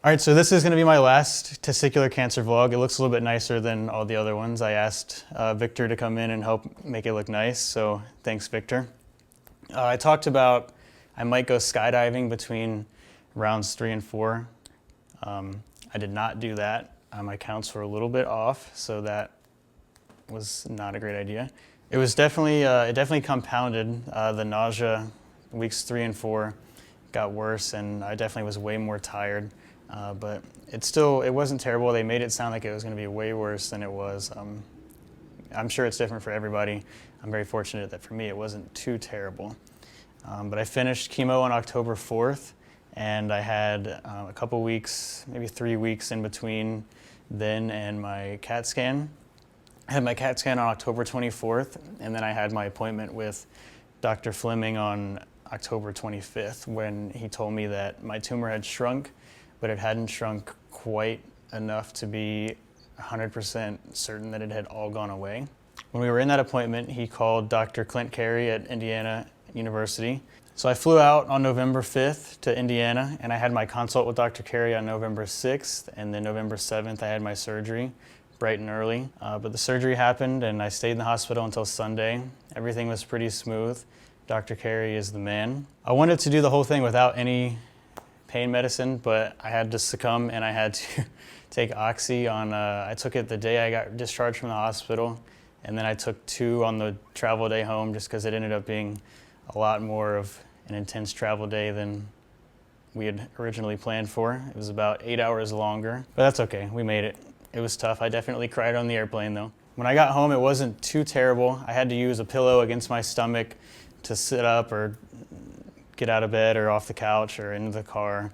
All right, so this is going to be my last testicular cancer vlog. It looks a little bit nicer than all the other ones. I asked Victor to come in and help make it look nice, so thanks, Victor. I talked about I might go skydiving between rounds 3 and 4. I did not do that. My counts were a little bit off, so that was not a great idea. It was definitely, it definitely compounded. The nausea, weeks 3 and 4, got worse, and I definitely was way more tired. But it wasn't terrible. They made it sound like it was going to be way worse than it was. I'm sure it's different for everybody. I'm very fortunate that for me it wasn't too terrible. But I finished chemo on October 4th, and I had a couple weeks, maybe 3 weeks in between then and my CAT scan. I had my CAT scan on October 24th, and then I had my appointment with Dr. Fleming on October 25th when he told me that my tumor had shrunk, but it hadn't shrunk quite enough to be 100% certain that it had all gone away. When we were in that appointment, he called Dr. Clint Carey at Indiana University. So I flew out on November 5th to Indiana, and I had my consult with Dr. Carey on November 6th, and then November 7th I had my surgery, bright and early. But the surgery happened, and I stayed in the hospital until Sunday. Everything was pretty smooth. Dr. Carey is the man. I wanted to do the whole thing without any pain medicine, but I had to succumb and I had to take Oxy I took it the day I got discharged from the hospital, and then I took 2 on the travel day home just because it ended up being a lot more of an intense travel day than we had originally planned for. It was about 8 hours longer, but that's okay, we made it. It was tough. I definitely cried on the airplane though. When I got home, it wasn't too terrible. I had to use a pillow against my stomach to sit up or get out of bed or off the couch or into the car,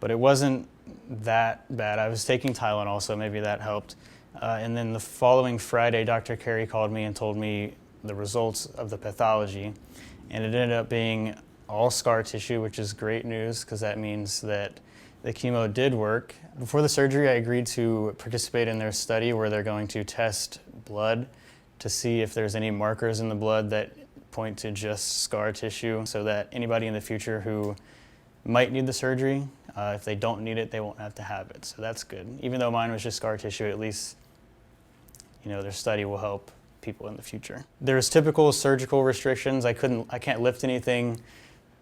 but it wasn't that bad. I was taking Tylenol, so maybe that helped. And then the following Friday, Dr. Carey called me and told me the results of the pathology, and it ended up being all scar tissue, which is great news because that means that the chemo did work. Before the surgery, I agreed to participate in their study where they're going to test blood to see if there's any markers in the blood that point to just scar tissue, so that anybody in the future who might need the surgery, if they don't need it, they won't have to have it. So that's good. Even though mine was just scar tissue, at least their study will help people in the future. There's typical surgical restrictions. I can't lift anything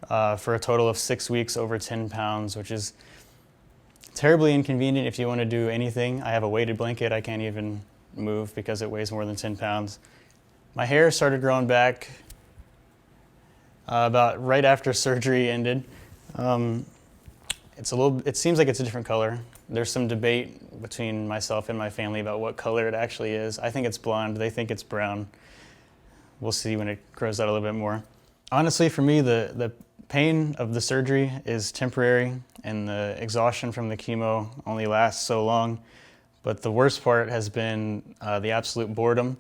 for a total of 6 weeks over 10 pounds, which is terribly inconvenient if you want to do anything. I have a weighted blanket I can't even move because it weighs more than 10 pounds. My hair started growing back about right after surgery ended. It seems like it's a different color. There's some debate between myself and my family about what color it actually is. I think it's blonde, they think it's brown. We'll see when it grows out a little bit more. Honestly, for me, the pain of the surgery is temporary and the exhaustion from the chemo only lasts so long. But the worst part has been the absolute boredom.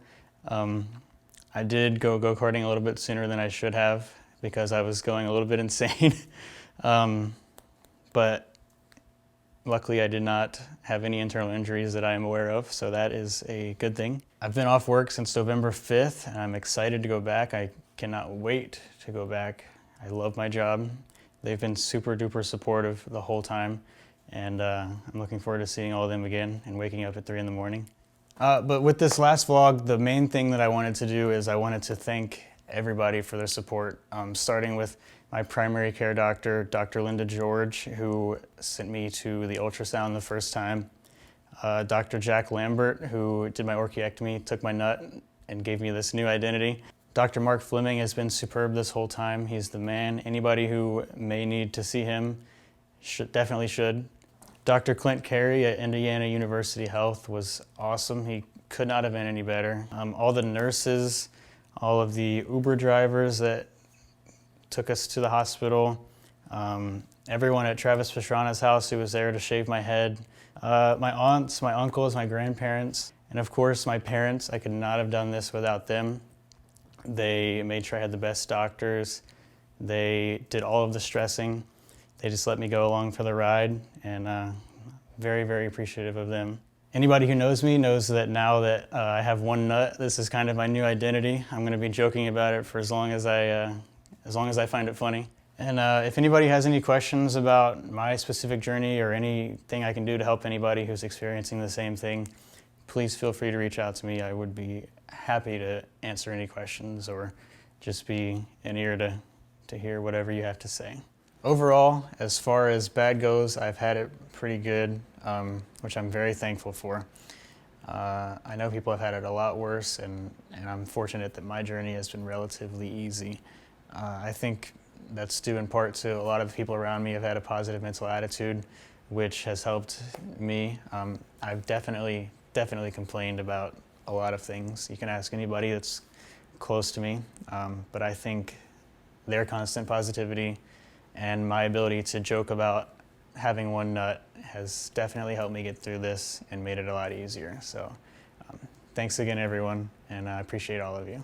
I did go-karting a little bit sooner than I should have because I was going a little bit insane. But luckily I did not have any internal injuries that I am aware of, so that is a good thing. I've been off work since November 5th, and I'm excited to go back. I cannot wait to go back. I love my job. They've been super duper supportive the whole time, and I'm looking forward to seeing all of them again and waking up at 3 in the morning. But with this last vlog, the main thing that I wanted to do is I wanted to thank everybody for their support, starting with my primary care doctor, Dr. Linda George, who sent me to the ultrasound the first time, Dr. Jack Lambert, who did my orchiectomy, took my nut, and gave me this new identity. Dr. Mark Fleming has been superb this whole time. He's the man. Anybody who may need to see him definitely should. Dr. Clint Carey at Indiana University Health was awesome. He could not have been any better. All the nurses, all of the Uber drivers that took us to the hospital, everyone at Travis Pastrana's house who was there to shave my head, my aunts, my uncles, my grandparents, and of course my parents. I could not have done this without them. They made sure I had the best doctors. They did all of the stressing. They just let me go along for the ride, and very, very appreciative of them. Anybody who knows me knows that now that I have one nut, this is kind of my new identity. I'm going to be joking about it for as long as I find it funny. And if anybody has any questions about my specific journey or anything I can do to help anybody who's experiencing the same thing, please feel free to reach out to me. I would be happy to answer any questions or just be an ear to hear whatever you have to say. Overall, as far as bad goes, I've had it pretty good, which I'm very thankful for. I know people have had it a lot worse, and I'm fortunate that my journey has been relatively easy. I think that's due in part to a lot of the people around me have had a positive mental attitude, which has helped me. I've definitely complained about a lot of things. You can ask anybody that's close to me, but I think their constant positivity and my ability to joke about having one nut has definitely helped me get through this and made it a lot easier. So thanks again, everyone, and I appreciate all of you.